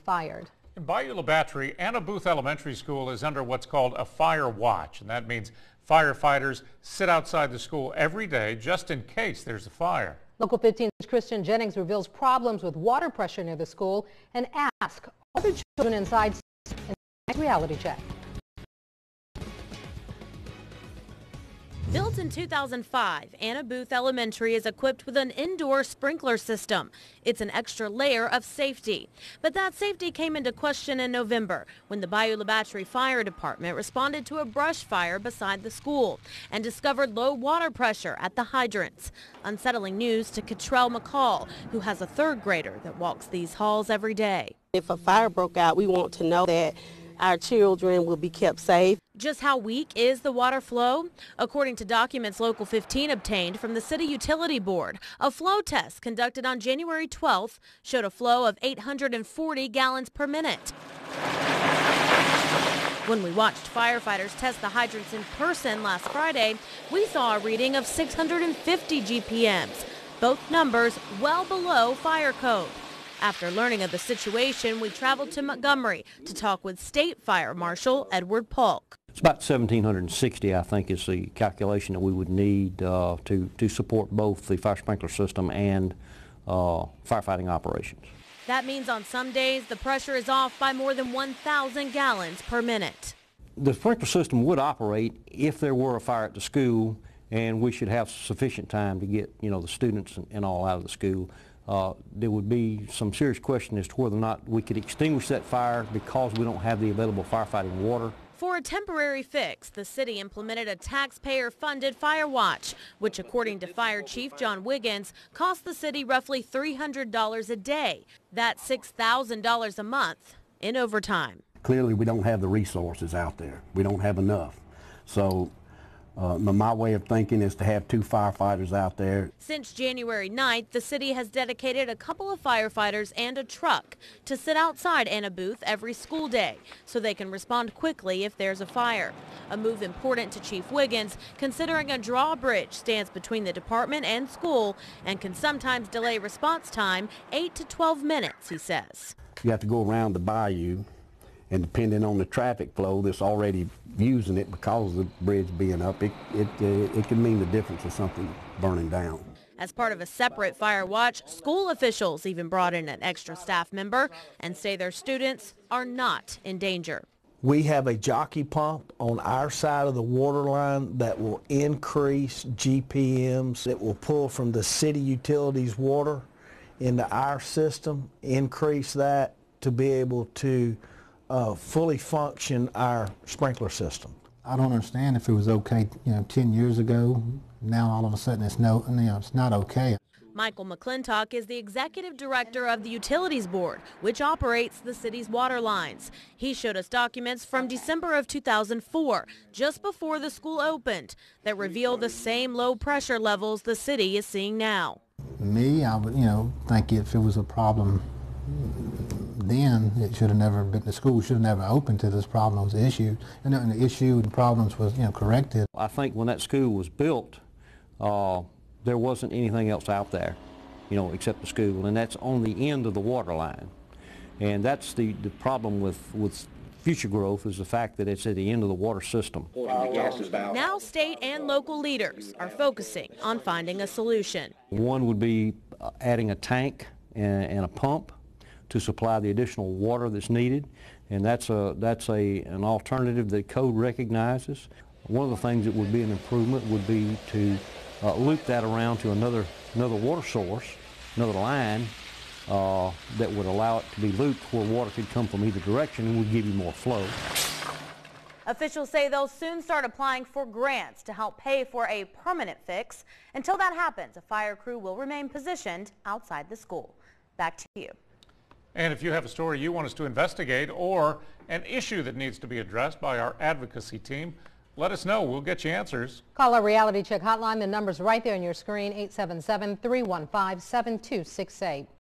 fired. In Bayou La Batre, Anna Booth Elementary School is under what's called a fire watch, and that means firefighters sit outside the school every day just in case there's a fire. Local 15's Christian Jennings reveals problems with water pressure near the school and asks are the children inside safe in the reality check. Built in 2005, Anna Booth Elementary is equipped with an indoor sprinkler system. It's an extra layer of safety. But that safety came into question in November when the Bayou La Batre Fire Department responded to a brush fire beside the school and discovered low water pressure at the hydrants. Unsettling news to Kittrell McCall, who has a third grader that walks these halls every day. If a fire broke out, we want to know that our children will be kept safe. Just how weak is the water flow? According to documents Local 15 obtained from the City Utility Board, a flow test conducted on January 12th showed a flow of 840 gallons per minute. When we watched firefighters test the hydrants in person last Friday, we saw a reading of 650 GPMs, both numbers well below fire code. After learning of the situation, we traveled to Montgomery to talk with State Fire Marshal Paulk. It's about 1,760, I think, is the calculation that we would need to support both the fire sprinkler system and firefighting operations. That means on some days the pressure is off by more than 1,000 gallons per minute. The sprinkler system would operate if there were a fire at the school, and we should have sufficient time to get the students and all out of the school. There would be some serious question as to whether or not we could extinguish that fire because we don't have the available firefighting water. For a temporary fix, the city implemented a taxpayer-funded fire watch, which according to Fire Chief John Wiggins, cost the city roughly $300 a day. That's $6,000 a month in overtime. Clearly we don't have the resources out there. We don't have enough. So my way of thinking is to have 2 firefighters out there. Since January 9th, the city has dedicated a couple of firefighters and a truck to sit outside Anna Booth every school day so they can respond quickly if there's a fire. A move important to Chief Wiggins, considering a drawbridge stands between the department and school and can sometimes delay response time 8 to 12 minutes, he says. You have to go around the bayou, and depending on the traffic flow that's already using it because of the bridge being up, it can mean the difference of something burning down. As part of a separate fire watch, school officials even brought in an extra staff member and say their students are not in danger. We have a jockey pump on our side of the water line that will increase GPMs. It will pull from the city utilities water into our system, increase that to be able to fully function our sprinkler system. I don't understand if it was okay, 10 years ago. Now all of a sudden it's it's not okay. Michael McClantoc is the executive director of the Utilities Board, which operates the city's water lines. He showed us documents from December of 2004, just before the school opened, that reveal the same low pressure levels the city is seeing now. Me, I would, think if it was a problem then, it should have never been, the school should have never opened till this problem was issued. And the issue and problems was, corrected. I think when that school was built, there wasn't anything else out there, except the school, and that's on the end of the water line. And that's the problem with future growth, is the fact that it's at the end of the water system. Now state and local leaders are focusing on finding a solution. One would be adding a tank and a pump to supply the additional water that's needed, and that's an alternative that code recognizes. One of the things that would be an improvement would be to loop that around to another water source, another line that would allow it to be looped where water could come from either direction and would give you more flow. Officials say they'll soon start applying for grants to help pay for a permanent fix. Until that happens, a fire crew will remain positioned outside the school. Back to you. And if you have a story you want us to investigate or an issue that needs to be addressed by our advocacy team, let us know. We'll get you answers. Call our Reality Check hotline. The number's right there on your screen, 877-315-7268.